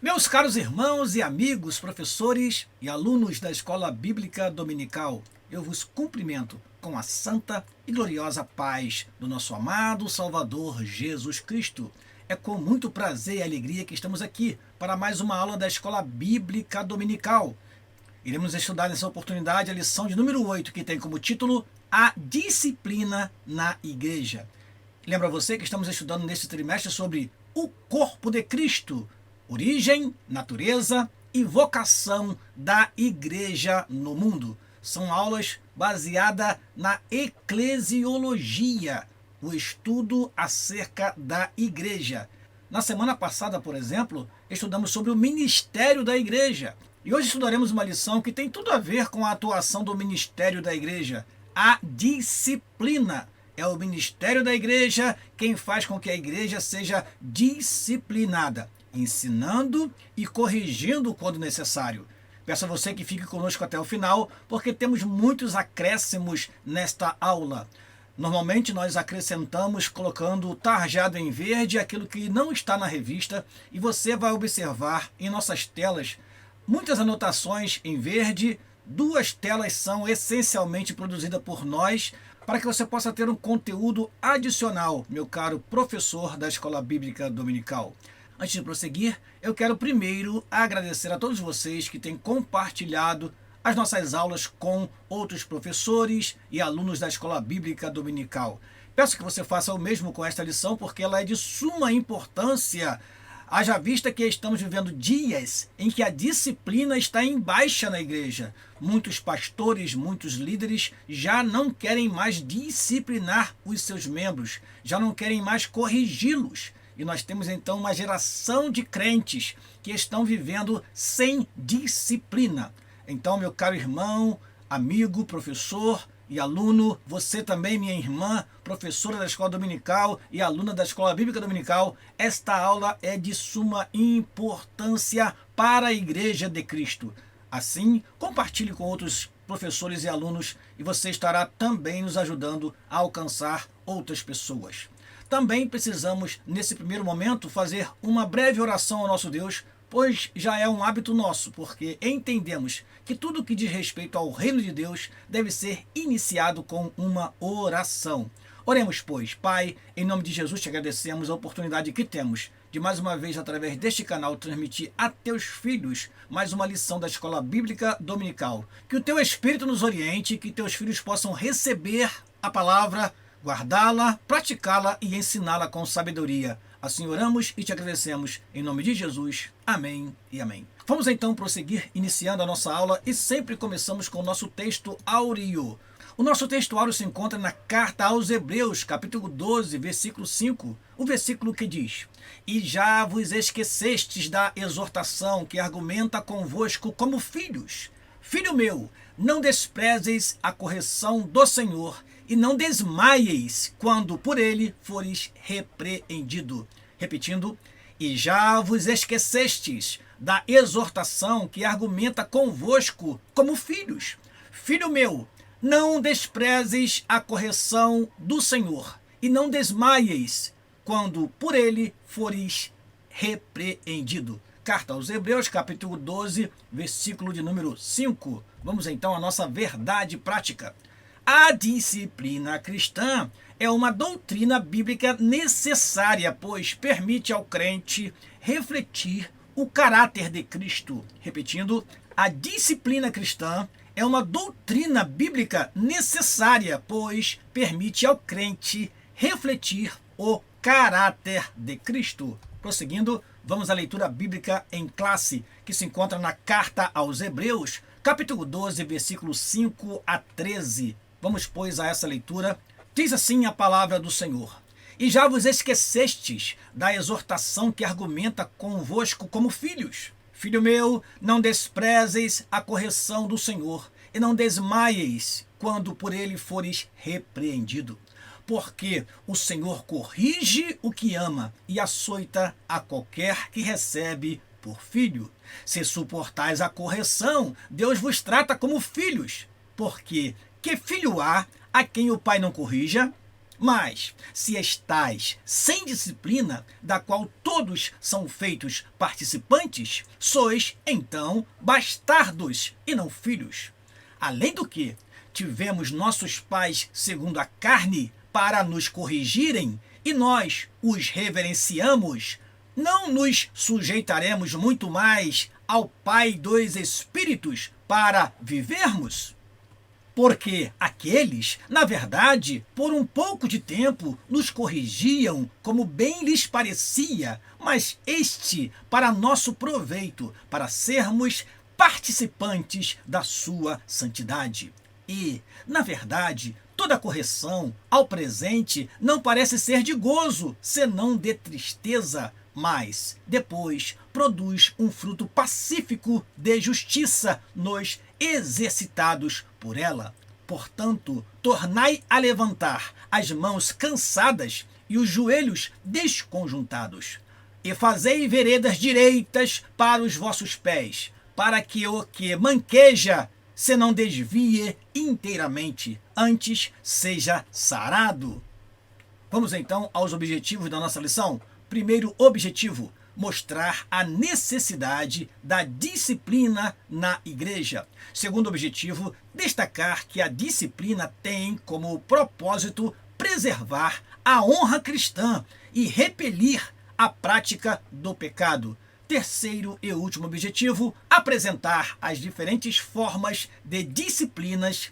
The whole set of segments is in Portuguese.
Meus caros irmãos e amigos, professores e alunos da Escola Bíblica Dominical, eu vos cumprimento com a santa e gloriosa paz do nosso amado Salvador Jesus Cristo. É com muito prazer e alegria que estamos aqui para mais uma aula da Escola Bíblica Dominical. Iremos estudar nessa oportunidade a lição de número 8, que tem como título A Disciplina na Igreja. Lembra você que estamos estudando neste trimestre sobre o corpo de Cristo, origem, natureza e vocação da igreja no mundo. São aulas baseadas na eclesiologia, o estudo acerca da igreja. Na semana passada, por exemplo, estudamos sobre o ministério da igreja. E hoje estudaremos uma lição que tem tudo a ver com a atuação do ministério da igreja, a disciplina. É o ministério da igreja quem faz com que a igreja seja disciplinada, ensinando e corrigindo quando necessário. Peço a você que fique conosco até o final, porque temos muitos acréscimos nesta aula. Normalmente nós acrescentamos colocando tarjado em verde aquilo que não está na revista, e você vai observar em nossas telas muitas anotações em verde. 2 telas são essencialmente produzidas por nós, para que você possa ter um conteúdo adicional, meu caro professor da Escola Bíblica Dominical. Antes de prosseguir, eu quero primeiro agradecer a todos vocês que têm compartilhado as nossas aulas com outros professores e alunos da Escola Bíblica Dominical. Peço que você faça o mesmo com esta lição, porque ela é de suma importância, haja vista que estamos vivendo dias em que a disciplina está em baixa na igreja. Muitos pastores, muitos líderes já não querem mais disciplinar os seus membros, já não querem mais corrigi-los. E nós temos então uma geração de crentes que estão vivendo sem disciplina. Então, meu caro irmão, amigo, professor e aluno, você também, minha irmã, professora da Escola Dominical e aluna da Escola Bíblica Dominical, esta aula é de suma importância para a Igreja de Cristo. Assim, compartilhe com outros professores e alunos e você estará também nos ajudando a alcançar outras pessoas. Também precisamos, nesse primeiro momento, fazer uma breve oração ao nosso Deus, pois já é um hábito nosso, porque entendemos que tudo que diz respeito ao reino de Deus deve ser iniciado com uma oração. Oremos, pois. Pai, em nome de Jesus te agradecemos a oportunidade que temos de mais uma vez, através deste canal, transmitir a teus filhos mais uma lição da Escola Bíblica Dominical. Que o teu Espírito nos oriente, que teus filhos possam receber a palavra, guardá-la, praticá-la e ensiná-la com sabedoria. Assim oramos e te agradecemos. Em nome de Jesus. Amém e amém. Vamos então prosseguir iniciando a nossa aula e sempre começamos com o nosso texto áureo. O nosso texto áureo se encontra na carta aos Hebreus, capítulo 12, versículo 5, o versículo que diz: E já vos esquecestes da exortação que argumenta convosco como filhos. Filho meu, não desprezeis a correção do Senhor, e não desmaieis quando por ele fores repreendido. Repetindo, e já vos esquecestes da exortação que argumenta convosco como filhos. Filho meu, não desprezes a correção do Senhor, e não desmaieis quando por ele fores repreendido. Carta aos Hebreus, capítulo 12, versículo de número 5. Vamos então à nossa verdade prática. A disciplina cristã é uma doutrina bíblica necessária, pois permite ao crente refletir o caráter de Cristo. Repetindo, a disciplina cristã é uma doutrina bíblica necessária, pois permite ao crente refletir o caráter de Cristo. Prosseguindo, vamos à leitura bíblica em classe, que se encontra na Carta aos Hebreus, capítulo 12, versículos 5 a 13. Vamos, pois, a essa leitura. Diz assim a palavra do Senhor: E já vos esquecestes da exortação que argumenta convosco como filhos. Filho meu, não desprezeis a correção do Senhor, e não desmaieis quando por ele fores repreendido. Porque o Senhor corrige o que ama e açoita a qualquer que recebe por filho. Se suportais a correção, Deus vos trata como filhos. Porque que filho há a quem o pai não corrija? Mas, se estais sem disciplina, da qual todos são feitos participantes, sois, então, bastardos e não filhos. Além do que, tivemos nossos pais segundo a carne para nos corrigirem, e nós os reverenciamos, não nos sujeitaremos muito mais ao Pai dos Espíritos para vivermos? Porque aqueles, na verdade, por um pouco de tempo, nos corrigiam como bem lhes parecia, mas este para nosso proveito, para sermos participantes da sua santidade. E, na verdade, toda correção, ao presente, não parece ser de gozo, senão de tristeza, mas depois produz um fruto pacífico de justiça nos exercitados por ela. Portanto, tornai a levantar as mãos cansadas e os joelhos desconjuntados, e fazei veredas direitas para os vossos pés, para que o que manqueja se não desvie inteiramente, antes seja sarado. Vamos então aos objetivos da nossa lição. Primeiro objetivo: mostrar a necessidade da disciplina na igreja. Segundo objetivo, destacar que a disciplina tem como propósito preservar a honra cristã e repelir a prática do pecado. Terceiro e último objetivo, apresentar as diferentes formas de disciplinas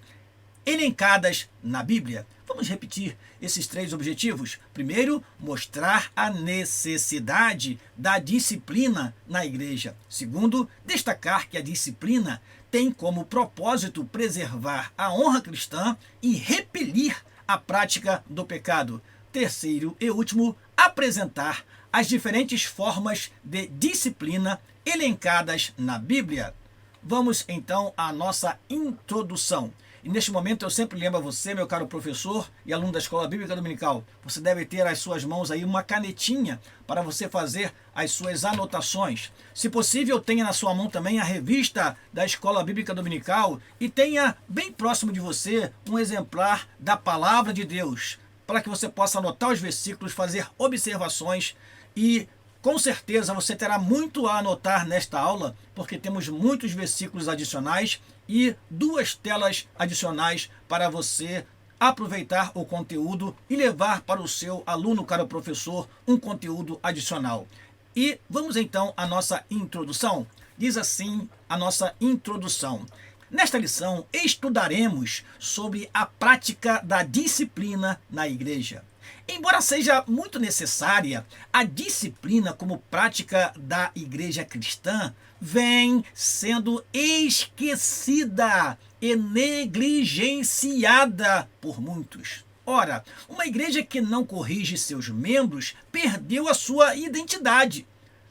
elencadas na Bíblia. Vamos repetir esses três objetivos. Primeiro, mostrar a necessidade da disciplina na igreja. Segundo, destacar que a disciplina tem como propósito preservar a honra cristã e repelir a prática do pecado. Terceiro e último, apresentar as diferentes formas de disciplina elencadas na Bíblia. Vamos então à nossa introdução. E neste momento eu sempre lembro a você, meu caro professor e aluno da Escola Bíblica Dominical, você deve ter às suas mãos aí uma canetinha para você fazer as suas anotações. Se possível, tenha na sua mão também a revista da Escola Bíblica Dominical e tenha bem próximo de você um exemplar da Palavra de Deus, para que você possa anotar os versículos, fazer observações e com certeza você terá muito a anotar nesta aula, porque temos muitos versículos adicionais e 2 telas adicionais para você aproveitar o conteúdo e levar para o seu aluno, caro professor, um conteúdo adicional. E vamos então à nossa introdução. Diz assim a nossa introdução: nesta lição estudaremos sobre a prática da disciplina na igreja. Embora seja muito necessária, a disciplina como prática da igreja cristã vem sendo esquecida e negligenciada por muitos. Ora, uma igreja que não corrige seus membros perdeu a sua identidade,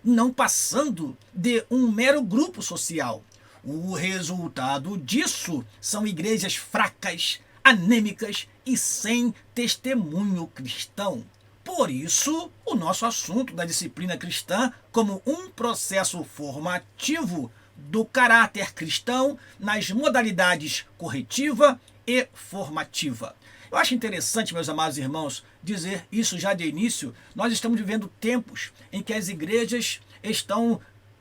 não passando de um mero grupo social. O resultado disso são igrejas fracas, anêmicas e sem testemunho cristão. Por isso, o nosso assunto da disciplina cristã como um processo formativo do caráter cristão nas modalidades corretiva e formativa. Eu acho interessante, meus amados irmãos, dizer isso já de início. Nós estamos vivendo tempos em que as igrejas estão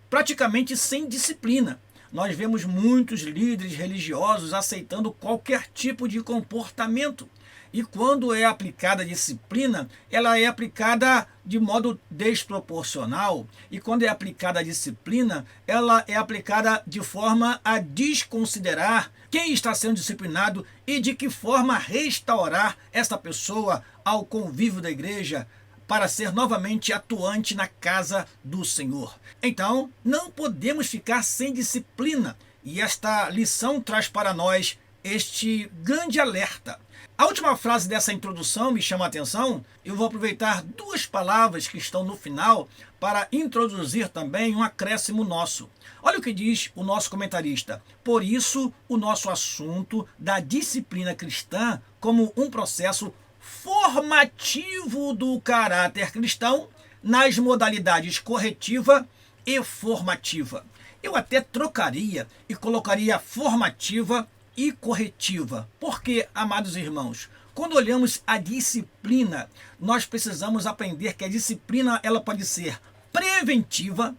praticamente sem disciplina. Nós vemos muitos líderes religiosos aceitando qualquer tipo de comportamento. E quando é aplicada a disciplina, ela é aplicada de modo desproporcional. E quando é aplicada a disciplina, ela é aplicada de forma a desconsiderar quem está sendo disciplinado e de que forma restaurar essa pessoa ao convívio da igreja, para ser novamente atuante na casa do Senhor. Então, não podemos ficar sem disciplina. E esta lição traz para nós este grande alerta. A última frase dessa introdução me chama a atenção. Eu vou aproveitar 2 palavras que estão no final para introduzir também um acréscimo nosso. Olha o que diz o nosso comentarista. Por isso, o nosso assunto da disciplina cristã como um processo formativo do caráter cristão nas modalidades corretiva e formativa. Eu até trocaria e colocaria formativa e corretiva. Porque, amados irmãos, Quando olhamos a disciplina, nós precisamos aprender que a disciplina ela pode ser preventiva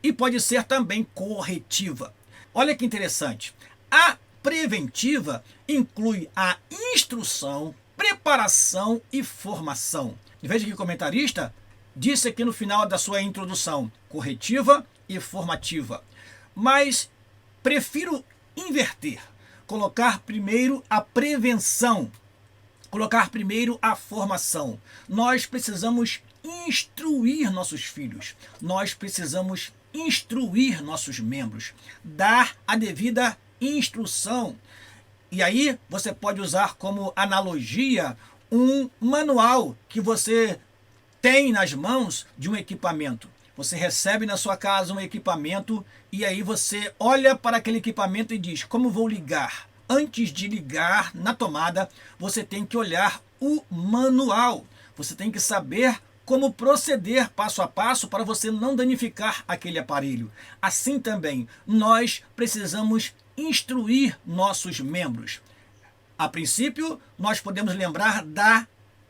e pode ser também corretiva. Olha que interessante. A preventiva inclui a instrução, preparação e formação. Veja que o comentarista disse aqui no final da sua introdução, corretiva e formativa. Mas prefiro inverter, colocar primeiro a prevenção, colocar primeiro a formação. Nós precisamos instruir nossos filhos, nós precisamos instruir nossos membros, dar a devida instrução. E aí você pode usar como analogia um manual que você tem nas mãos de um equipamento. Você recebe na sua casa um equipamento e aí você olha para aquele equipamento e diz, como vou ligar? Antes de ligar na tomada, você tem que olhar o manual. Você tem que saber como proceder passo a passo para você não danificar aquele aparelho. Assim também, nós precisamos instruir nossos membros. A princípio, nós podemos lembrar da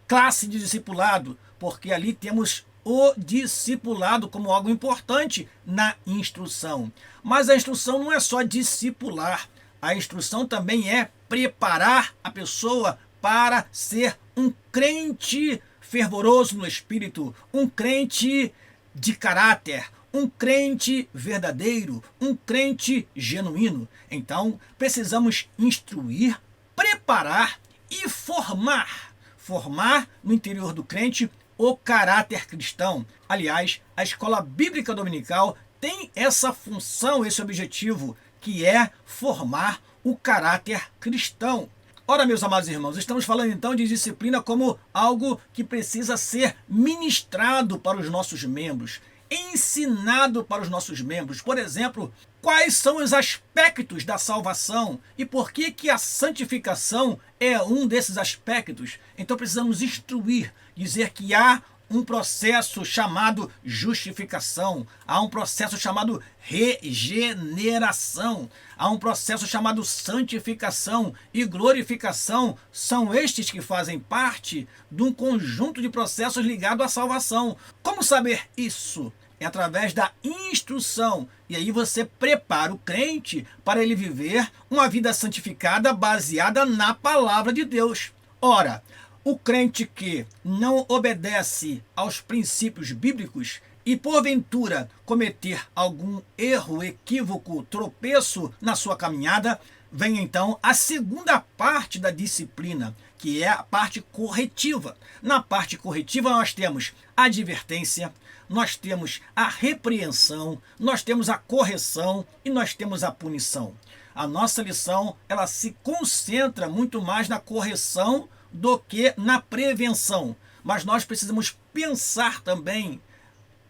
classe de discipulado, porque ali temos o discipulado como algo importante na instrução. Mas a instrução não é só discipular, a instrução também é preparar a pessoa para ser um crente fervoroso no espírito, um crente de caráter, um crente verdadeiro, um crente genuíno. Então, precisamos instruir, preparar e formar. Formar no interior do crente o caráter cristão. Aliás, a escola bíblica dominical tem essa função, esse objetivo, que é formar o caráter cristão. Ora, meus amados irmãos, estamos falando então de disciplina como algo que precisa ser ministrado para os nossos membros, ensinado para os nossos membros. Por exemplo, quais são os aspectos da salvação e por que a santificação é um desses aspectos. Então precisamos instruir, dizer que há um processo chamado justificação, há um processo chamado regeneração, há um processo chamado santificação e glorificação. São estes que fazem parte de um conjunto de processos ligados à salvação. Como saber isso? É através da instrução. E aí você prepara o crente para ele viver uma vida santificada baseada na palavra de Deus. Ora, o crente que não obedece aos princípios bíblicos e porventura cometer algum erro, equívoco, tropeço na sua caminhada, vem então a segunda parte da disciplina, que é a parte corretiva. Na parte corretiva nós temos a advertência, nós temos a repreensão, nós temos a correção e nós temos a punição. A nossa lição, ela se concentra muito mais na correção do que na prevenção. Mas nós precisamos pensar também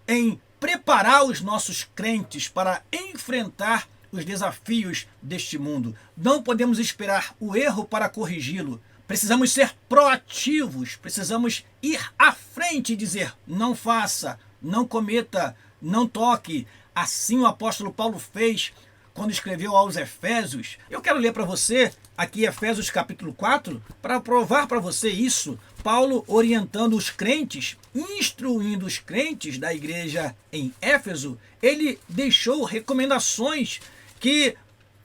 em preparar os nossos crentes para enfrentar os desafios deste mundo. Não podemos esperar o erro para corrigi-lo. Precisamos ser proativos, precisamos ir à frente e dizer, não faça, não cometa, não toque. Assim o apóstolo Paulo fez quando escreveu aos Efésios. Eu quero ler para você aqui Efésios capítulo 4, para provar para você isso. Paulo orientando os crentes, instruindo os crentes da igreja em Éfeso, ele deixou recomendações que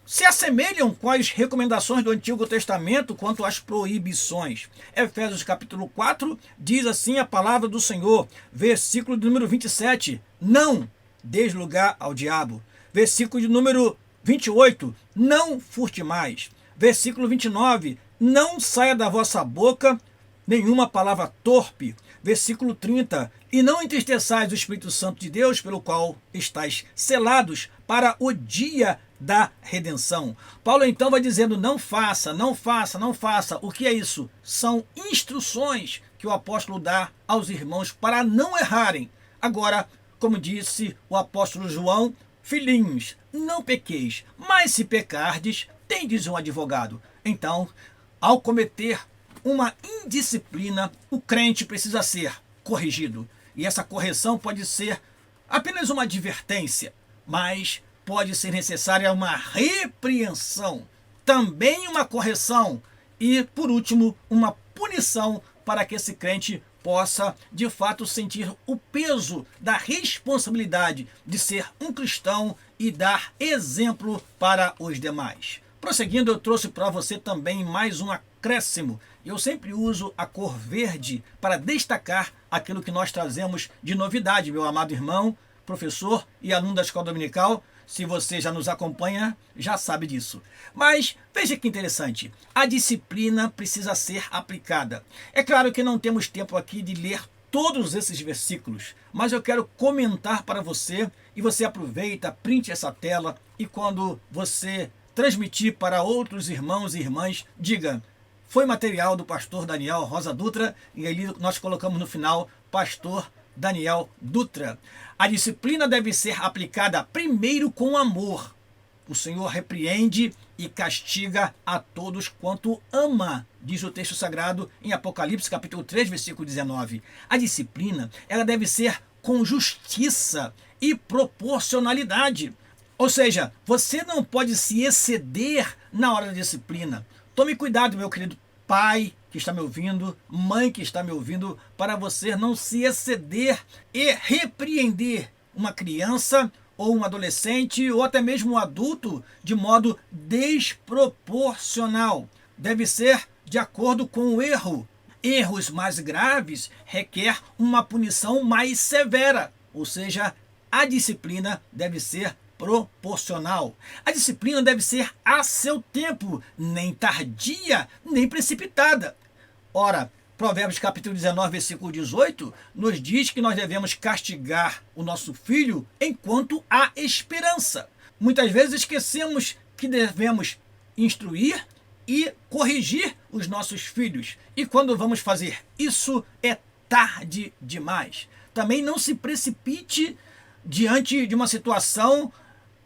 se assemelham com as recomendações do Antigo Testamento quanto às proibições. Efésios capítulo 4 diz assim a palavra do Senhor, versículo de número 27, não deis lugar ao diabo. Versículo de número 28, não furte mais. Versículo 29, não saia da vossa boca nenhuma palavra torpe. Versículo 30, e não entristeçais o Espírito Santo de Deus, pelo qual estáis selados para o dia da redenção. Paulo então vai dizendo, não faça, não faça, não faça. O que é isso? São instruções que o apóstolo dá aos irmãos para não errarem. Agora, como disse o apóstolo João, filhinhos, não pequeis, mas se pecardes, tendes um advogado. Então, ao cometer uma indisciplina, o crente precisa ser corrigido. E essa correção pode ser apenas uma advertência, mas pode ser necessária uma repreensão, também uma correção e, por último, uma lição para que esse crente possa, de fato, sentir o peso da responsabilidade de ser um cristão e dar exemplo para os demais. Prosseguindo, eu trouxe para você também mais um acréscimo. Eu sempre uso a cor verde para destacar aquilo que nós trazemos de novidade, meu amado irmão, professor e aluno da Escola Dominical. Se você já nos acompanha, já sabe disso. Mas veja que interessante, a disciplina precisa ser aplicada. É claro que não temos tempo aqui de ler todos esses versículos, mas eu quero comentar para você e você aproveita, printe essa tela e quando você transmitir para outros irmãos e irmãs, diga, foi material do pastor Daniel Rosa Dutra e ali nós colocamos no final, pastor Daniel Dutra. A disciplina deve ser aplicada primeiro com amor. O Senhor repreende e castiga a todos quanto ama, diz o texto sagrado em Apocalipse capítulo 3, versículo 19. A disciplina, ela deve ser com justiça e proporcionalidade. Ou seja, você não pode se exceder na hora da disciplina. Tome cuidado, meu querido pai que está me ouvindo, mãe que está me ouvindo, para você não se exceder e repreender uma criança ou um adolescente ou até mesmo um adulto de modo desproporcional. Deve ser de acordo com o erro. Erros mais graves requer uma punição mais severa, ou seja, a disciplina deve ser proporcional. A disciplina deve ser a seu tempo, nem tardia, nem precipitada. Ora, Provérbios capítulo 19, versículo 18, nos diz que nós devemos castigar o nosso filho enquanto há esperança. Muitas vezes esquecemos que devemos instruir e corrigir os nossos filhos. E quando vamos fazer isso, é tarde demais. Também não se precipite diante de uma situação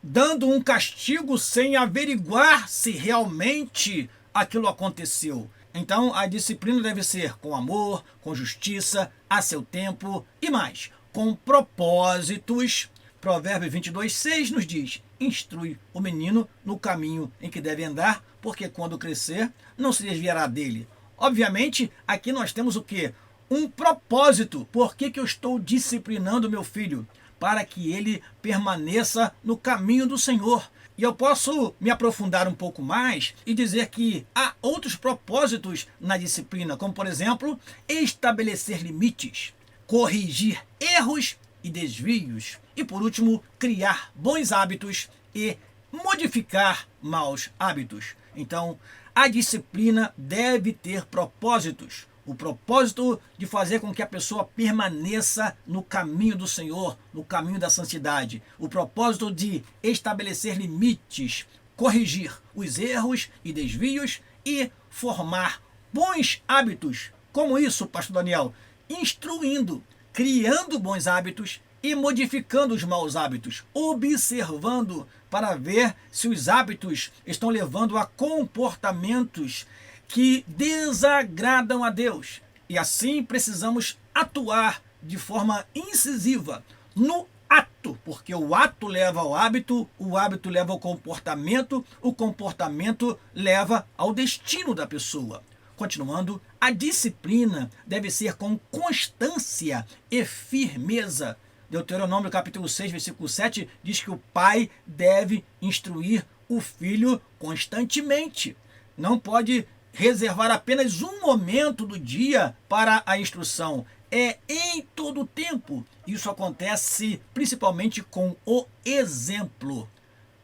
dando um castigo sem averiguar se realmente aquilo aconteceu. Então, a disciplina deve ser com amor, com justiça, a seu tempo e mais, com propósitos. Provérbios 22, 6 nos diz, instrui o menino no caminho em que deve andar, porque quando crescer, não se desviará dele. Obviamente, aqui nós temos o quê? Um propósito. Por que eu estou disciplinando meu filho? Para que ele permaneça no caminho do Senhor. E eu posso me aprofundar um pouco mais e dizer que há outros propósitos na disciplina, como por exemplo, estabelecer limites, corrigir erros e desvios e por último, criar bons hábitos e modificar maus hábitos. Então, a disciplina deve ter propósitos. O propósito de fazer com que a pessoa permaneça no caminho do Senhor, no caminho da santidade. O propósito de estabelecer limites, corrigir os erros e desvios e formar bons hábitos. Como isso, pastor Daniel? Instruindo, criando bons hábitos e modificando os maus hábitos, observando para ver se os hábitos estão levando a comportamentos que desagradam a Deus. E assim precisamos atuar de forma incisiva no ato, porque o ato leva ao hábito, o hábito leva ao comportamento, o comportamento leva ao destino da pessoa. Continuando, a disciplina deve ser com constância e firmeza. Deuteronômio capítulo 6, versículo 7 diz que o pai deve instruir o filho constantemente. Não pode reservar apenas um momento do dia para a instrução. É em todo o tempo. Isso acontece principalmente com o exemplo.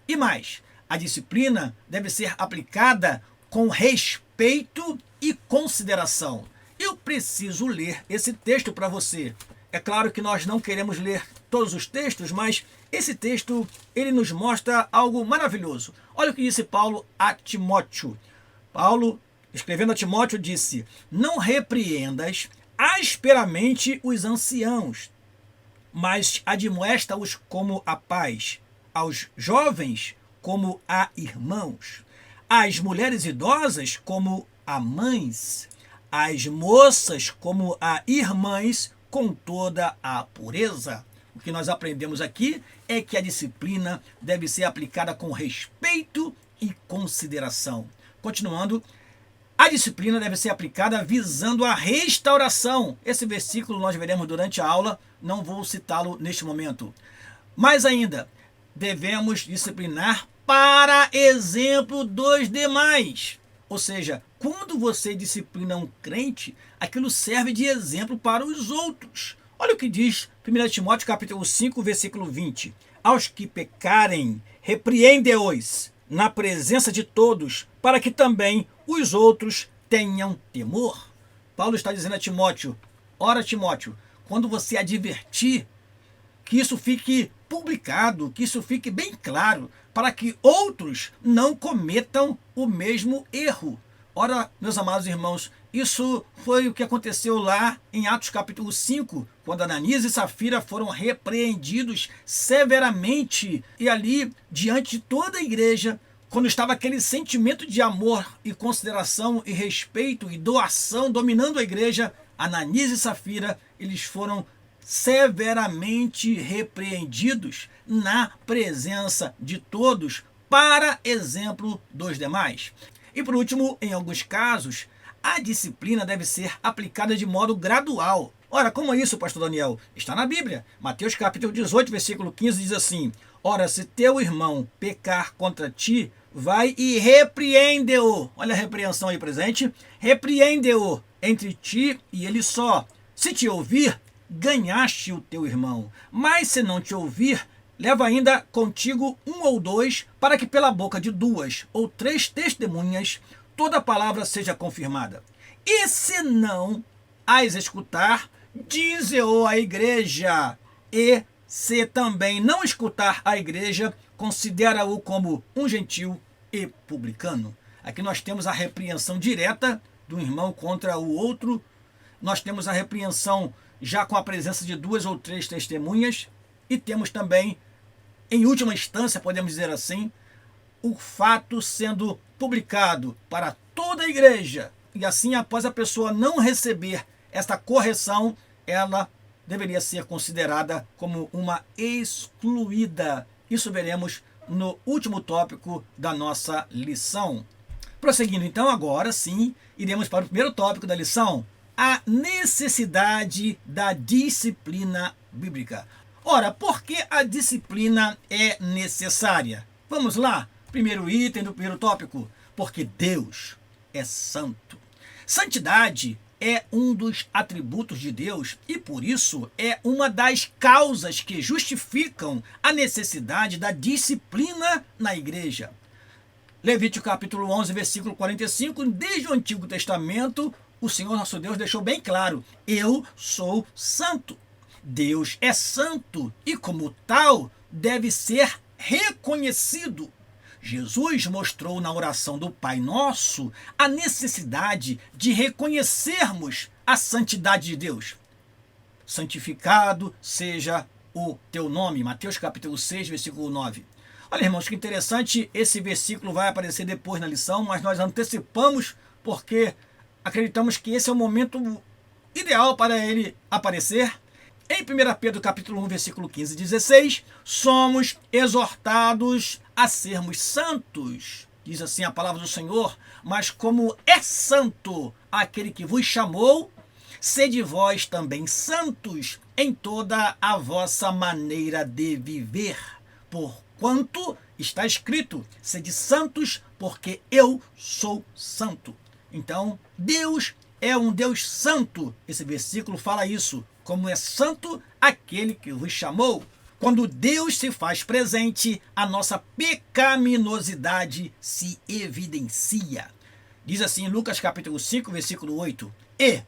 E mais, a disciplina deve ser aplicada com respeito e consideração. Eu preciso ler esse texto para você. É claro que nós não queremos ler todos os textos, mas esse texto ele nos mostra algo maravilhoso. Olha o que disse Paulo a Timóteo. Paulo, escrevendo a Timóteo, disse: não repreendas asperamente os anciãos, mas admoesta-os como a pais, aos jovens como a irmãos, às mulheres idosas como a mães, às moças como a irmãs, com toda a pureza. O que nós aprendemos aqui é que a disciplina deve ser aplicada com respeito e consideração. Continuando, A disciplina deve ser aplicada visando a restauração. Esse versículo nós veremos durante a aula, não vou citá-lo neste momento. Mais ainda, devemos disciplinar para exemplo dos demais. Ou seja, quando você disciplina um crente, aquilo serve de exemplo para os outros. Olha o que diz 1 Timóteo capítulo 5, versículo 20. Aos que pecarem, repreende-os na presença de todos, para que também os outros tenham temor. Paulo está dizendo a Timóteo, ora Timóteo, quando você advertir, que isso fique publicado, que isso fique bem claro, para que outros não cometam o mesmo erro. Ora, meus amados irmãos, isso foi o que aconteceu lá em Atos capítulo 5, quando Ananias e Safira foram repreendidos severamente. E ali, diante de toda a igreja, quando estava aquele sentimento de amor e consideração e respeito e doação dominando a igreja, Ananias e Safira, eles foram severamente repreendidos na presença de todos, para exemplo dos demais. E por último, em alguns casos, a disciplina deve ser aplicada de modo gradual. Ora, como é isso, pastor Daniel? Está na Bíblia. Mateus capítulo 18, versículo 15 diz assim: ora, se teu irmão pecar contra ti, vai e repreende-o. Olha a repreensão aí presente. Repreende-o entre ti e ele só. Se te ouvir, ganhaste o teu irmão. Mas se não te ouvir, leva ainda contigo um ou dois, para que pela boca de 2 ou 3 testemunhas toda palavra seja confirmada. E se não as escutar, dize-o à igreja. E se também não escutar a igreja, considera-o como um gentil e publicano. Aqui nós temos a repreensão direta do irmão contra o outro. Nós temos a repreensão já com a presença de 2 ou 3 testemunhas. E temos também, em última instância, podemos dizer assim, o fato sendo publicado para toda a igreja. E assim, após a pessoa não receber esta correção, ela deveria ser considerada como uma excluída. Isso veremos no último tópico da nossa lição. Prosseguindo então, agora sim, iremos para o primeiro tópico da lição, a necessidade da disciplina bíblica. Ora, por que a disciplina é necessária? Vamos lá, primeiro item do primeiro tópico, porque Deus é santo. Santidade é um dos atributos de Deus e, por isso, é uma das causas que justificam a necessidade da disciplina na igreja. Levítico capítulo 11, versículo 45, desde o Antigo Testamento, o Senhor nosso Deus deixou bem claro: eu sou santo. Deus é santo e, como tal, deve ser reconhecido. Jesus mostrou na oração do Pai Nosso a necessidade de reconhecermos a santidade de Deus. Santificado seja o teu nome. Mateus capítulo 6, versículo 9. Olha, irmãos, que interessante, esse versículo vai aparecer depois na lição, mas nós antecipamos porque acreditamos que esse é o momento ideal para ele aparecer. Em 1 Pedro capítulo 1, versículo 15 e 16, somos exortados a sermos santos. Diz assim a palavra do Senhor: mas como é santo aquele que vos chamou, sede vós também santos em toda a vossa maneira de viver. Porquanto está escrito: sede santos, porque eu sou santo. Então, Deus é um Deus santo. Esse versículo fala isso. Como é santo aquele que vos chamou. Quando Deus se faz presente, a nossa pecaminosidade se evidencia. Diz assim Lucas capítulo 5, versículo 8. E,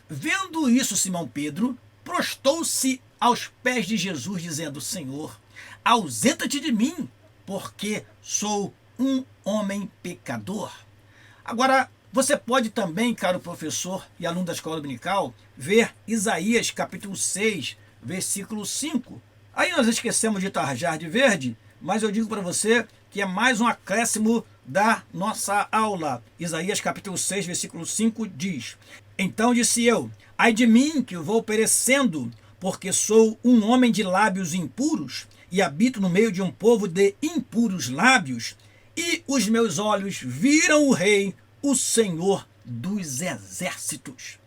vendo isso, Simão Pedro prostou-se aos pés de Jesus, dizendo: Senhor, ausenta-te de mim, porque sou um homem pecador. Agora, você pode também, caro professor e aluno da escola dominical, ver Isaías capítulo 6, versículo 5. Aí nós esquecemos de tarjar de verde, mas eu digo para você que é mais um acréscimo da nossa aula. Isaías capítulo 6, versículo 5 diz: então disse eu, ai de mim que vou perecendo, porque sou um homem de lábios impuros e habito no meio de um povo de impuros lábios, e os meus olhos viram o Rei, o Senhor dos exércitos.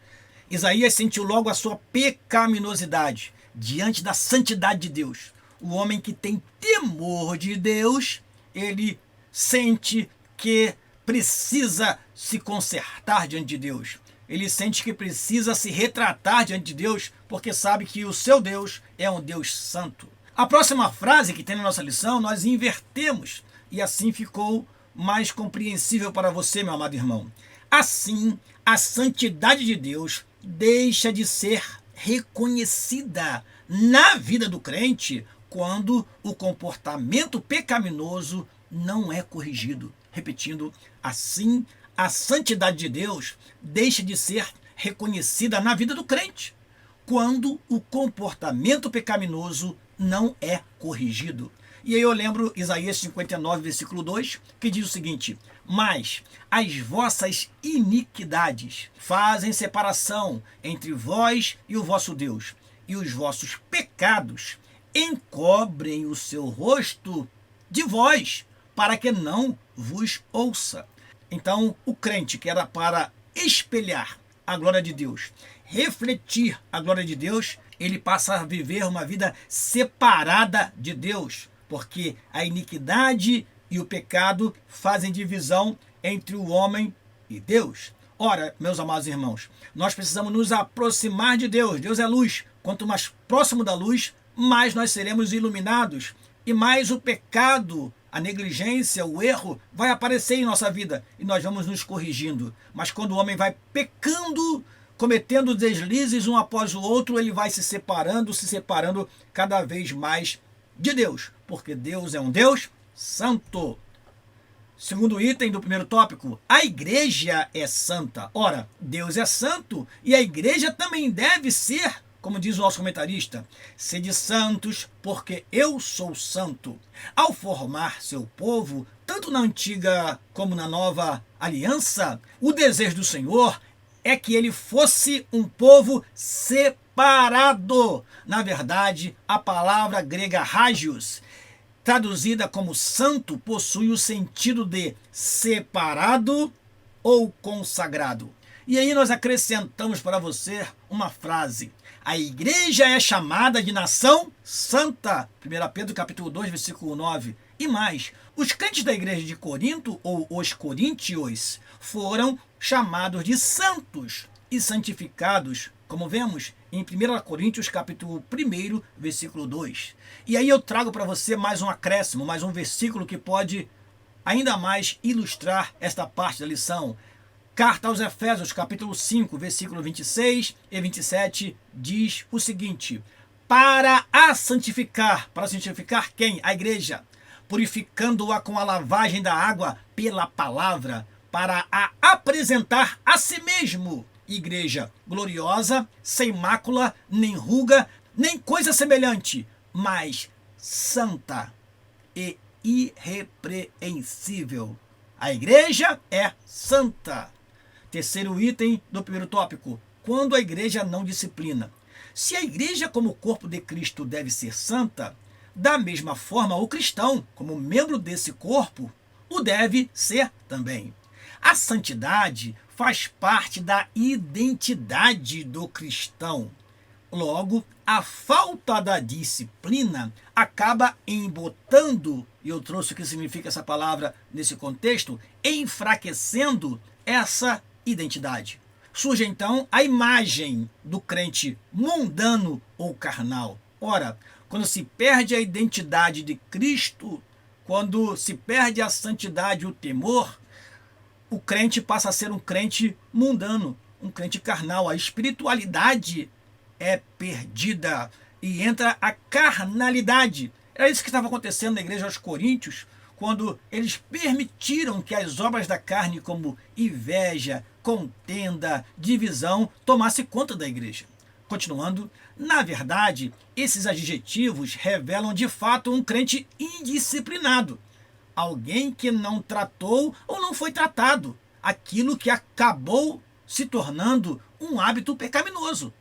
Isaías sentiu logo a sua pecaminosidade diante da santidade de Deus. O homem que tem temor de Deus, ele sente que precisa se consertar diante de Deus. Ele sente que precisa se retratar diante de Deus, porque sabe que o seu Deus é um Deus santo. A próxima frase que tem na nossa lição, nós invertemos, e assim ficou mais compreensível para você, meu amado irmão. Assim, a santidade de Deus deixa de ser reconhecida na vida do crente quando o comportamento pecaminoso não é corrigido. Repetindo, assim, a santidade de Deus deixa de ser reconhecida na vida do crente quando o comportamento pecaminoso não é corrigido. E aí eu lembro Isaías 59, versículo 2, que diz o seguinte: mas as vossas iniquidades fazem separação entre vós e o vosso Deus, e os vossos pecados encobrem o seu rosto de vós, para que não vos ouça. Então, o crente que era para espelhar a glória de Deus, refletir a glória de Deus, ele passa a viver uma vida separada de Deus, porque a iniquidade e o pecado fazem divisão entre o homem e Deus. Ora, meus amados irmãos, nós precisamos nos aproximar de Deus. Deus é luz. Quanto mais próximo da luz, mais nós seremos iluminados e mais o pecado, a negligência, o erro vai aparecer em nossa vida e nós vamos nos corrigindo. Mas quando o homem vai pecando, cometendo deslizes um após o outro, ele vai se separando cada vez mais de Deus, porque Deus é um Deus santo. Segundo item do primeiro tópico, a igreja é santa. Ora, Deus é santo e a igreja também deve ser, como diz o nosso comentarista, sede santos, porque eu sou santo. Ao formar seu povo, tanto na antiga como na nova aliança, o desejo do Senhor é que ele fosse um povo separado. Na verdade, a palavra grega hagios, traduzida como santo, possui o sentido de separado ou consagrado. E aí nós acrescentamos para você uma frase: a igreja é chamada de nação santa. 1 Pedro capítulo 2, versículo 9. E mais, os crentes da igreja de Corinto, ou os coríntios, foram chamados de santos e santificados, como vemos em 1 Coríntios capítulo 1, versículo 2. E aí eu trago para você mais um acréscimo, mais um versículo que pode ainda mais ilustrar esta parte da lição. Carta aos Efésios, capítulo 5, versículo 26 e 27, diz o seguinte: para santificar quem? A igreja, purificando-a com a lavagem da água pela palavra, para a apresentar a si mesmo, igreja gloriosa, sem mácula, nem ruga, nem coisa semelhante, mas santa e irrepreensível. A igreja é santa. Terceiro item do primeiro tópico: quando a igreja não disciplina. Se a igreja como corpo de Cristo deve ser santa, da mesma forma o cristão, como membro desse corpo, o deve ser também. A santidade faz parte da identidade do cristão. Logo, a falta da disciplina acaba embotando, e eu trouxe o que significa essa palavra nesse contexto, enfraquecendo essa identidade. Surge então a imagem do crente mundano ou carnal. Ora, quando se perde a identidade de Cristo, quando se perde a santidade e o temor, o crente passa a ser um crente mundano, um crente carnal. A espiritualidade é perdida e entra a carnalidade. Era isso que estava acontecendo na igreja aos Coríntios, quando eles permitiram que as obras da carne, como inveja, contenda, divisão, tomasse conta da igreja. Continuando, na verdade, esses adjetivos revelam de fato um crente indisciplinado, alguém que não tratou ou não foi tratado aquilo que acabou se tornando um hábito pecaminoso.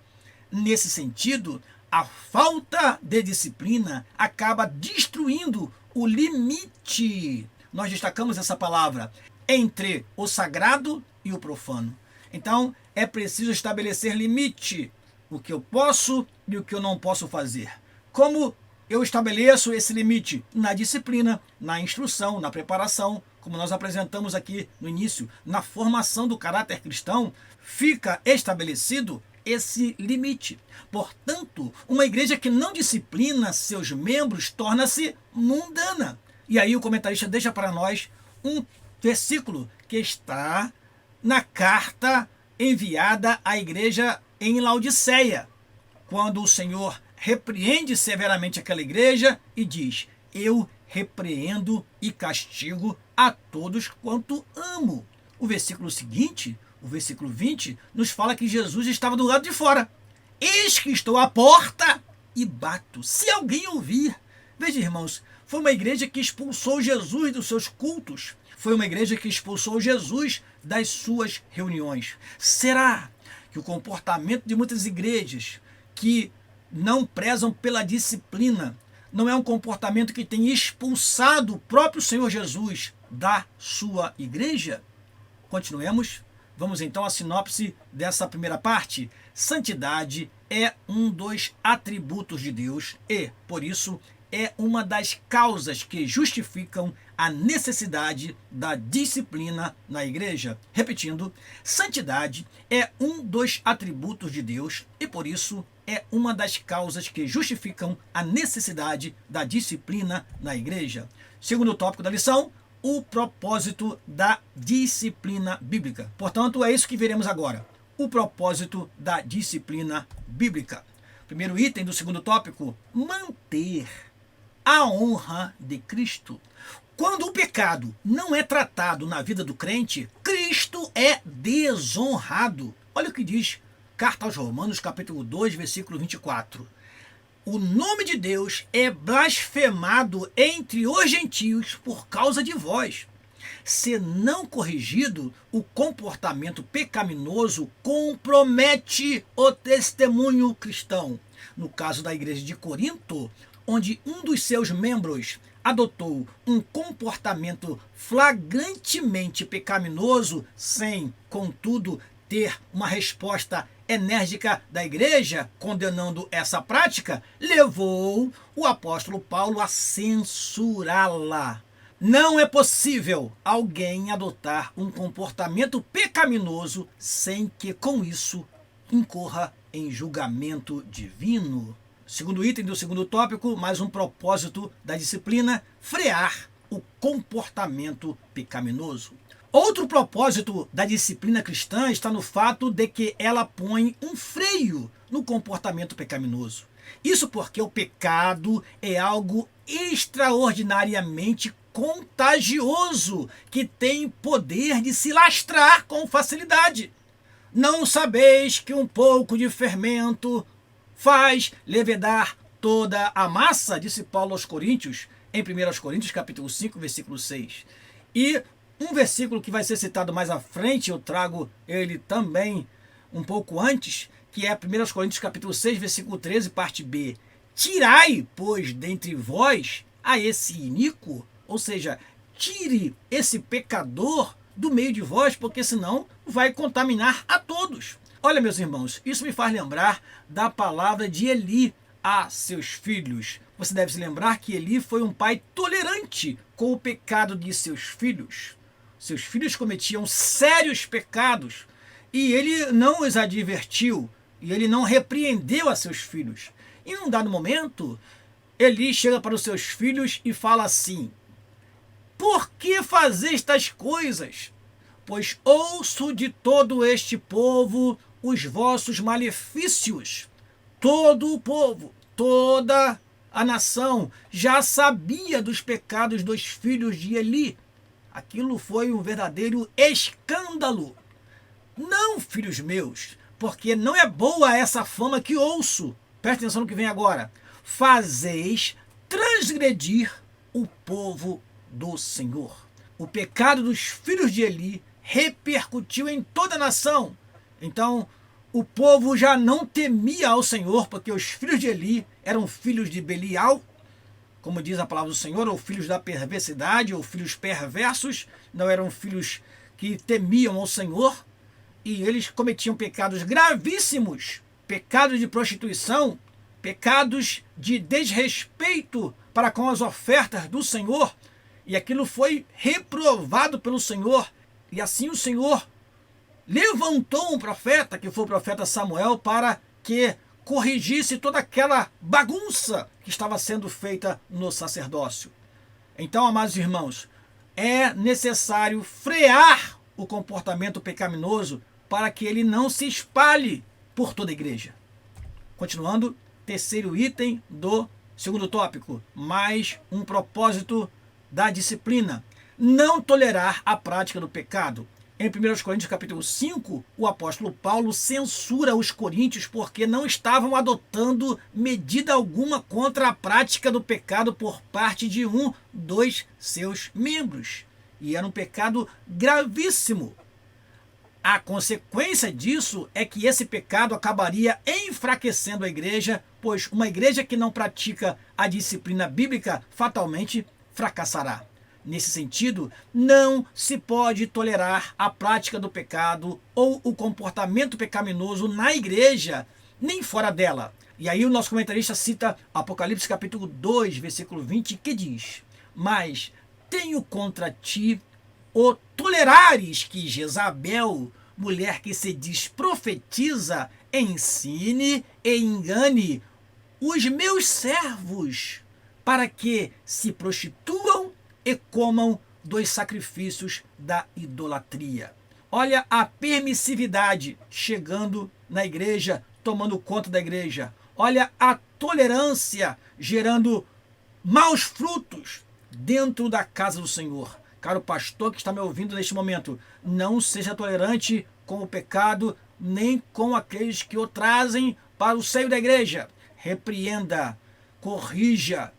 Nesse sentido, a falta de disciplina acaba destruindo o limite, nós destacamos essa palavra, entre o sagrado e o profano. Então, é preciso estabelecer limite, o que eu posso e o que eu não posso fazer. Como eu estabeleço esse limite? Na disciplina, na instrução, na preparação, como nós apresentamos aqui no início, na formação do caráter cristão, fica estabelecido esse limite. Portanto, uma igreja que não disciplina seus membros torna-se mundana. E aí o comentarista deixa para nós um versículo que está na carta enviada à igreja em Laodiceia, quando o Senhor repreende severamente aquela igreja e diz: eu repreendo e castigo a todos quanto amo. O versículo seguinte, o versículo 20, nos fala que Jesus estava do lado de fora. Eis que estou à porta e bato. Se alguém ouvir. Veja, irmãos, foi uma igreja que expulsou Jesus dos seus cultos. Foi uma igreja que expulsou Jesus das suas reuniões. Será que o comportamento de muitas igrejas que não prezam pela disciplina não é um comportamento que tem expulsado o próprio Senhor Jesus da sua igreja? Continuemos. Vamos então à sinopse dessa primeira parte. Santidade é um dos atributos de Deus e, por isso, é uma das causas que justificam a necessidade da disciplina na igreja. Repetindo, santidade é um dos atributos de Deus e, por isso, é uma das causas que justificam a necessidade da disciplina na igreja. Segundo tópico da lição, o propósito da disciplina bíblica. Portanto, é isso que veremos agora. O propósito da disciplina bíblica. Primeiro item do segundo tópico, manter a honra de Cristo. Quando o pecado não é tratado na vida do crente, Cristo é desonrado. Olha o que diz Carta aos Romanos, capítulo 2, versículo 24. O nome de Deus é blasfemado entre os gentios por causa de vós. Se não corrigido, o comportamento pecaminoso compromete o testemunho cristão. No caso da igreja de Corinto, onde um dos seus membros adotou um comportamento flagrantemente pecaminoso, sem, contudo, ter uma resposta enérgica da igreja, condenando essa prática, levou o apóstolo Paulo a censurá-la. Não é possível alguém adotar um comportamento pecaminoso sem que, com isso, incorra em julgamento divino. Segundo item do segundo tópico, mais um propósito da disciplina, frear o comportamento pecaminoso. Outro propósito da disciplina cristã está no fato de que ela põe um freio no comportamento pecaminoso. Isso porque o pecado é algo extraordinariamente contagioso, que tem poder de se lastrar com facilidade. Não sabeis que um pouco de fermento faz levedar toda a massa, disse Paulo aos Coríntios, em 1 Coríntios capítulo 5, versículo 6. E um versículo que vai ser citado mais à frente, eu trago ele também um pouco antes, que é 1 Coríntios capítulo 6, versículo 13, parte B. Tirai, pois, dentre vós a esse iníquo, ou seja, tire esse pecador do meio de vós, porque senão vai contaminar a todos. Olha, meus irmãos, isso me faz lembrar da palavra de Eli a seus filhos. Você deve se lembrar que Eli foi um pai tolerante com o pecado de seus filhos. Seus filhos cometiam sérios pecados e ele não os advertiu, e ele não repreendeu a seus filhos. Em um dado momento, Eli chega para os seus filhos e fala assim: por que fazeis tais coisas? Pois ouço de todo este povo os vossos malefícios. Todo o povo, toda a nação já sabia dos pecados dos filhos de Eli. Aquilo foi um verdadeiro escândalo. Não, filhos meus, porque não é boa essa fama que ouço. Preste atenção no que vem agora. Fazeis transgredir o povo do Senhor. O pecado dos filhos de Eli repercutiu em toda a nação. Então, o povo já não temia ao Senhor, porque os filhos de Eli eram filhos de Belial, como diz a palavra do Senhor, ou filhos da perversidade, ou filhos perversos, não eram filhos que temiam ao Senhor. e eles cometiam pecados gravíssimos, pecados de prostituição, pecados de desrespeito para com as ofertas do Senhor, e aquilo foi reprovado pelo Senhor, e assim o Senhor levantou um profeta, que foi o profeta Samuel, para que corrigisse toda aquela bagunça que estava sendo feita no sacerdócio. Então, amados irmãos, é necessário frear o comportamento pecaminoso para que ele não se espalhe por toda a igreja. Continuando, terceiro item do segundo tópico, mais um propósito da disciplina: não tolerar a prática do pecado. Em 1 Coríntios capítulo 5, o apóstolo Paulo censura os coríntios porque não estavam adotando medida alguma contra a prática do pecado por parte de um dos seus membros. E era um pecado gravíssimo. A consequência disso é que esse pecado acabaria enfraquecendo a igreja, pois uma igreja que não pratica a disciplina bíblica fatalmente fracassará. Nesse sentido, não se pode tolerar a prática do pecado ou o comportamento pecaminoso na igreja, nem fora dela. E aí o nosso comentarista cita Apocalipse capítulo 2, versículo 20, que diz: mas tenho contra ti o tolerares que Jezabel, mulher que se diz profetiza, ensine e engane os meus servos, para que se prostituam e comam dos sacrifícios da idolatria. Olha a permissividade chegando na igreja, tomando conta da igreja. Olha a tolerância gerando maus frutos dentro da casa do Senhor. Caro pastor que está me ouvindo neste momento, não seja tolerante com o pecado, nem com aqueles que o trazem para o seio da igreja. Repreenda, corrija,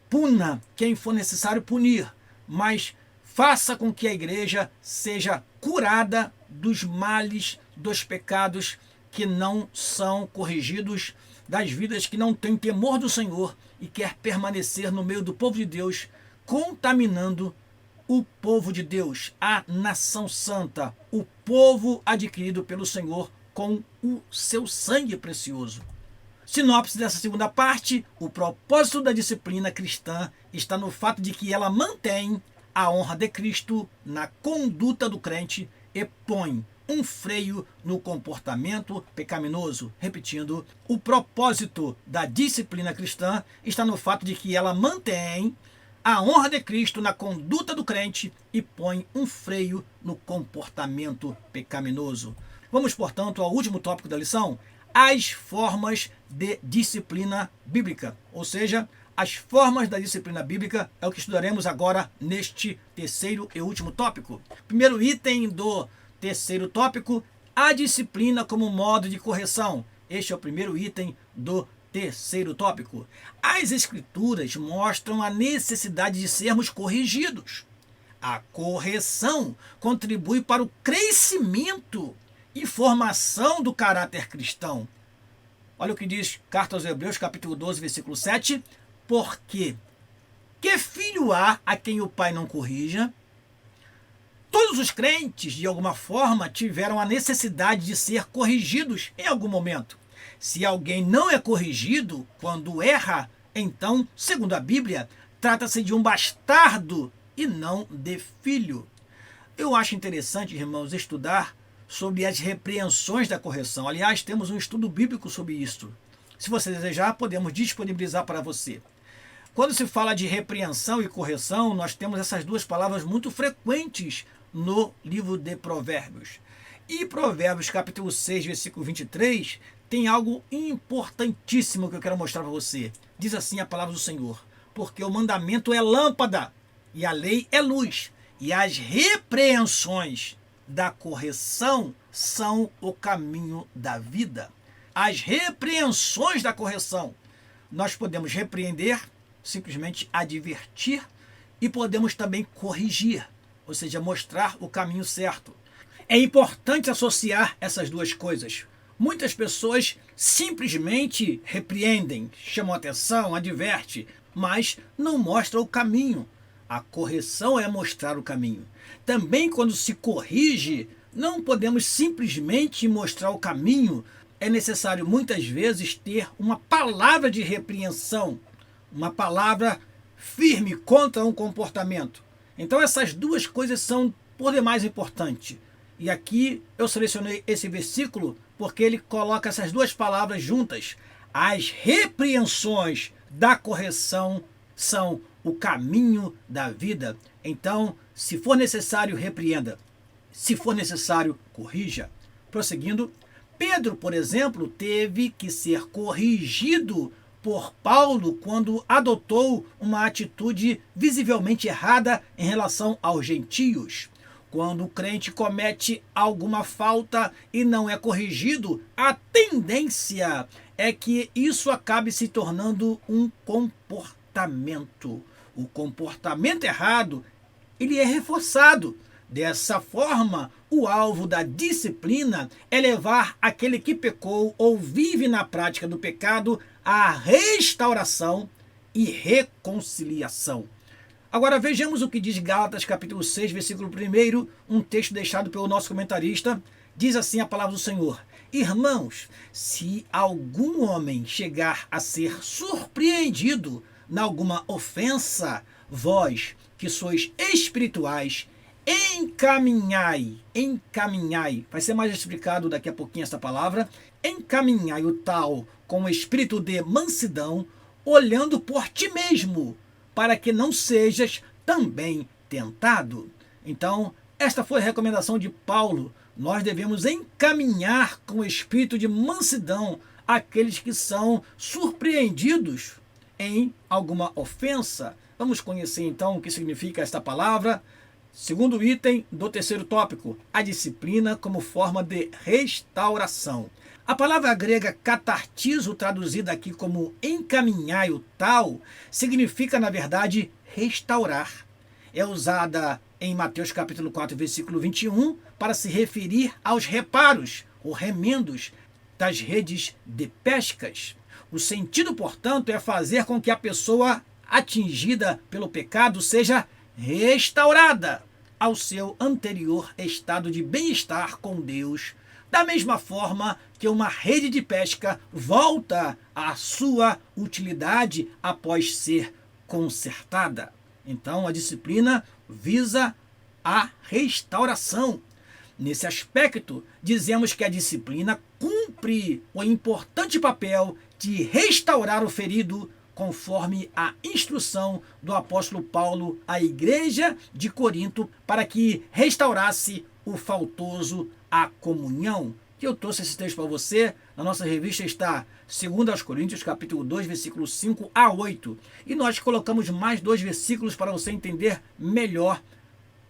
puna quem for necessário punir, mas faça com que a igreja seja curada dos males, dos pecados que não são corrigidos, das vidas que não têm temor do Senhor e quer permanecer no meio do povo de Deus, contaminando o povo de Deus, a nação santa, o povo adquirido pelo Senhor com o seu sangue precioso. Sinopse dessa segunda parte: o propósito da disciplina cristã está no fato de que ela mantém a honra de Cristo na conduta do crente e põe um freio no comportamento pecaminoso. Repetindo, o propósito da disciplina cristã está no fato de que ela mantém a honra de Cristo na conduta do crente e põe um freio no comportamento pecaminoso. Vamos, portanto, ao último tópico da lição: as formas de disciplina bíblica, ou seja, as formas da disciplina bíblica é o que estudaremos agora neste terceiro e último tópico. Primeiro item do terceiro tópico: a disciplina como modo de correção. Este é o primeiro item do terceiro tópico. As Escrituras mostram a necessidade de sermos corrigidos. A correção contribui para o crescimento e formação do caráter cristão. Olha o que diz Carta aos Hebreus, capítulo 12, versículo 7. Porque que filho há a quem o pai não corrija? Todos os crentes, de alguma forma, tiveram a necessidade de ser corrigidos em algum momento. Se alguém não é corrigido quando erra, então, segundo a Bíblia, trata-se de um bastardo e não de filho. Eu acho interessante, irmãos, estudar sobre as repreensões da correção. Aliás, temos um estudo bíblico sobre isso. Se você desejar, podemos disponibilizar para você. Quando se fala de repreensão e correção, nós temos essas duas palavras muito frequentes no livro de Provérbios. E Provérbios capítulo 6, versículo 23, tem algo importantíssimo que eu quero mostrar para você. Diz assim a palavra do Senhor: porque o mandamento é lâmpada e a lei é luz, e as repreensões da correção são o caminho da vida. As repreensões da correção. Nós podemos repreender, simplesmente advertir, e podemos também corrigir, ou seja, mostrar o caminho certo. É importante associar essas duas coisas. Muitas pessoas simplesmente repreendem, chamam atenção, adverte, mas não mostram o caminho. A correção é mostrar o caminho. Também quando se corrige, Não podemos simplesmente mostrar o caminho, é necessário muitas vezes ter uma palavra de repreensão, uma palavra firme contra um comportamento. Então essas duas coisas são por demais importantes. E aqui eu selecionei esse versículo porque ele coloca essas duas palavras juntas. As repreensões da correção são o caminho da vida. Então, se for necessário, repreenda. Se for necessário, corrija. Prosseguindo, Pedro, por exemplo, teve que ser corrigido por Paulo quando adotou uma atitude visivelmente errada em relação aos gentios. Quando o crente comete alguma falta e não é corrigido, a tendência é que isso acabe se tornando um comportamento. O comportamento errado, ele é reforçado. Dessa forma, o alvo da disciplina é levar aquele que pecou ou vive na prática do pecado à restauração e reconciliação. Agora vejamos o que diz Gálatas capítulo 6, versículo 1, um texto deixado pelo nosso comentarista. Diz assim a palavra do Senhor: Irmãos, se algum homem chegar a ser surpreendido em alguma ofensa, vós, que sois espirituais, encaminhai, vai ser mais explicado daqui a pouquinho essa palavra, encaminhai o tal com o espírito de mansidão, olhando por ti mesmo, para que não sejas também tentado. Então, esta foi a recomendação de Paulo. Nós devemos encaminhar com o espírito de mansidão aqueles que são surpreendidos em alguma ofensa. Vamos conhecer então o que significa esta palavra. Segundo item do terceiro tópico, a disciplina como forma de restauração. A palavra grega catartizo, traduzida aqui como encaminhar o tal, significa, na verdade, restaurar. É usada em Mateus capítulo 4, versículo 21, para se referir aos reparos ou remendos das redes de pescas. O sentido, portanto, é fazer com que a pessoa atingida pelo pecado seja restaurada ao seu anterior estado de bem-estar com Deus, da mesma forma que uma rede de pesca volta à sua utilidade após ser consertada. Então, a disciplina visa a restauração. Nesse aspecto, dizemos que a disciplina cumpre o importante papel de restaurar o ferido, conforme a instrução do apóstolo Paulo à igreja de Corinto, para que restaurasse o faltoso à comunhão. Que eu trouxe esse texto para você. Na nossa revista está 2 Coríntios, capítulo 2, versículo 5 a 8. E nós colocamos mais 2 versículos para você entender melhor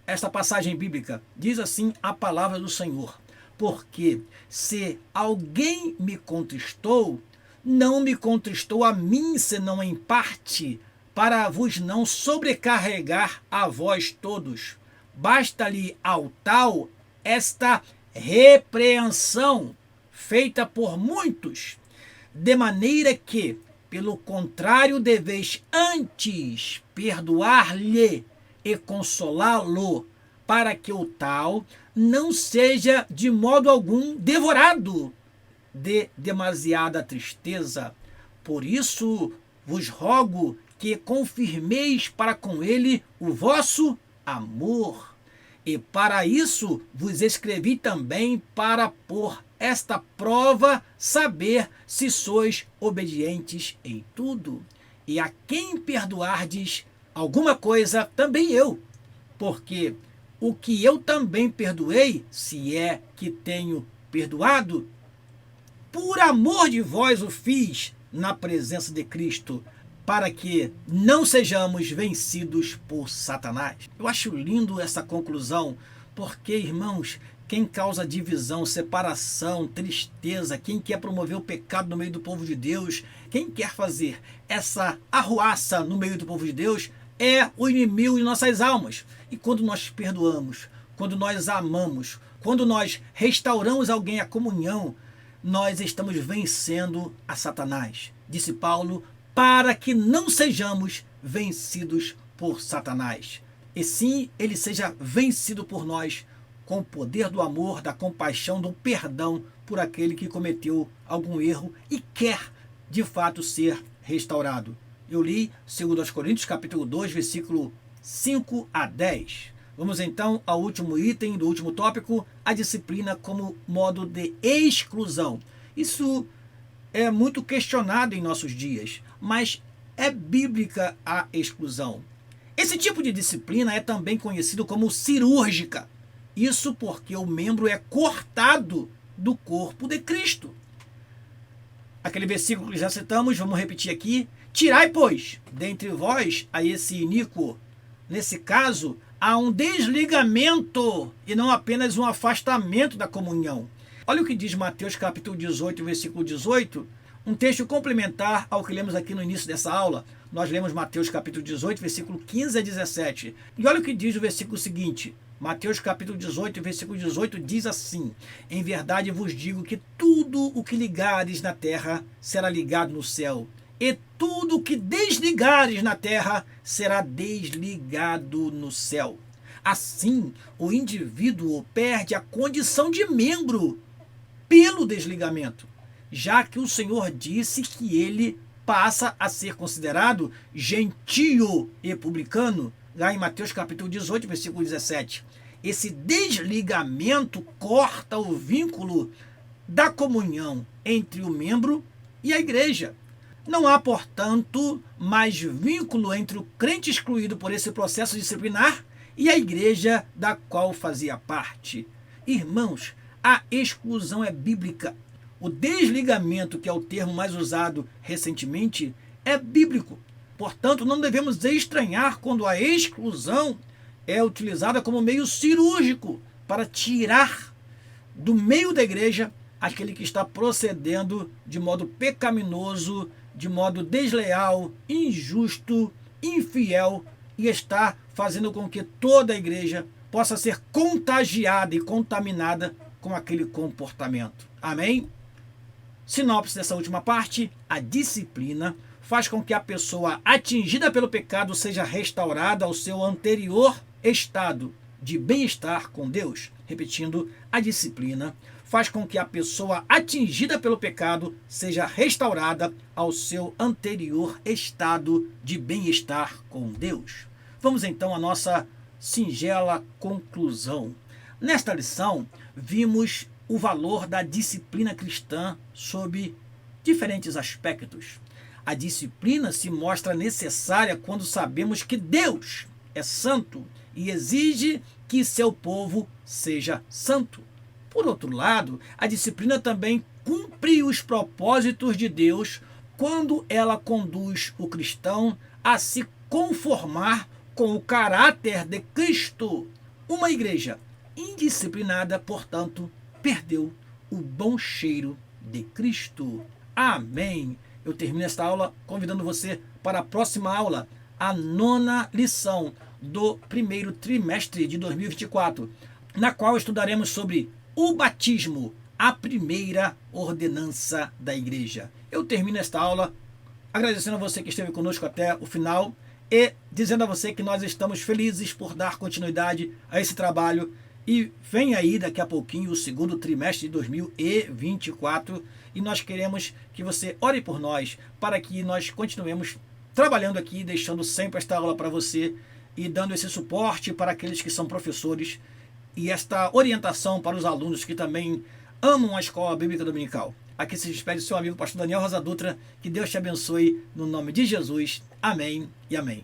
esta passagem bíblica. Diz assim a palavra do Senhor: Porque se alguém me contristou, não me contristou a mim, senão em parte, para vos não sobrecarregar a vós todos. Basta-lhe ao tal esta repreensão feita por muitos, de maneira que, pelo contrário, deveis antes perdoar-lhe e consolá-lo, para que o tal não seja de modo algum devorado de demasiada tristeza. Por isso vos rogo que confirmeis para com ele o vosso amor. E para isso vos escrevi também, para por esta prova saber se sois obedientes em tudo. E a quem perdoardes alguma coisa, também eu, porque o que eu também perdoei, se é que tenho perdoado, por amor de vós o fiz na presença de Cristo, para que não sejamos vencidos por Satanás. Eu acho lindo essa conclusão, porque, irmãos, quem causa divisão, separação, tristeza, quem quer promover o pecado no meio do povo de Deus, quem quer fazer essa arruaça no meio do povo de Deus, é o inimigo de nossas almas. E quando nós perdoamos, quando nós amamos, quando nós restauramos alguém à comunhão, nós estamos vencendo a Satanás. Disse Paulo, para que não sejamos vencidos por Satanás. E sim, ele seja vencido por nós com o poder do amor, da compaixão, do perdão por aquele que cometeu algum erro e quer, de fato, ser restaurado. Eu li 2 Coríntios capítulo 2, versículo 5 a 10. Vamos então ao último item do último tópico, a disciplina como modo de exclusão. Isso é muito questionado em nossos dias, mas é bíblica a exclusão. Esse tipo de disciplina é também conhecido como cirúrgica. Isso porque o membro é cortado do corpo de Cristo. Aquele versículo que já citamos, vamos repetir aqui. Tirai, pois, dentre vós a esse iníquo. Nesse caso, há um desligamento e não apenas um afastamento da comunhão. Olha o que diz Mateus capítulo 18, versículo 18, um texto complementar ao que lemos aqui no início dessa aula. Nós lemos Mateus capítulo 18, versículo 15 a 17. E olha o que diz o versículo seguinte. Mateus capítulo 18, versículo 18 diz assim: em verdade vos digo que tudo o que ligares na terra será ligado no céu, e tudo o que desligares na terra será desligado no céu. Assim, o indivíduo perde a condição de membro pelo desligamento, já que o Senhor disse que ele passa a ser considerado gentio e publicano, lá em Mateus capítulo 18, versículo 17. Esse desligamento corta o vínculo da comunhão entre o membro e a igreja. Não há, portanto, mais vínculo entre o crente excluído por esse processo disciplinar e a igreja da qual fazia parte. Irmãos, a exclusão é bíblica. O desligamento, que é o termo mais usado recentemente, é bíblico. Portanto, não devemos estranhar quando a exclusão é utilizada como meio cirúrgico para tirar do meio da igreja aquele que está procedendo de modo pecaminoso, de modo desleal, injusto, infiel e está fazendo com que toda a igreja possa ser contagiada e contaminada com aquele comportamento. Amém? Sinopse dessa última parte: a disciplina faz com que a pessoa atingida pelo pecado seja restaurada ao seu anterior estado de bem-estar com Deus. Repetindo, a disciplina faz com que a pessoa atingida pelo pecado seja restaurada ao seu anterior estado de bem-estar com Deus. Vamos então à nossa singela conclusão. Nesta lição, vimos o valor da disciplina cristã sob diferentes aspectos. A disciplina se mostra necessária quando sabemos que Deus é santo e exige que seu povo seja santo. Por outro lado, a disciplina também cumpre os propósitos de Deus quando ela conduz o cristão a se conformar com o caráter de Cristo. Uma igreja indisciplinada, portanto, perdeu o bom cheiro de Cristo. Amém. Eu termino esta aula convidando você para a próxima aula, a 9ª lição do primeiro trimestre de 2024, na qual estudaremos sobre o batismo, a primeira ordenança da igreja. Eu termino esta aula agradecendo a você que esteve conosco até o final e dizendo a você que nós estamos felizes por dar continuidade a esse trabalho. E vem aí daqui a pouquinho o segundo trimestre de 2024 e nós queremos que você ore por nós para que nós continuemos trabalhando aqui, deixando sempre esta aula para você e dando esse suporte para aqueles que são professores e esta orientação para os alunos que também amam a Escola Bíblica Dominical. Aqui se despede seu amigo pastor Daniel Rosa Dutra. Que Deus te abençoe no nome de Jesus. Amém e amém.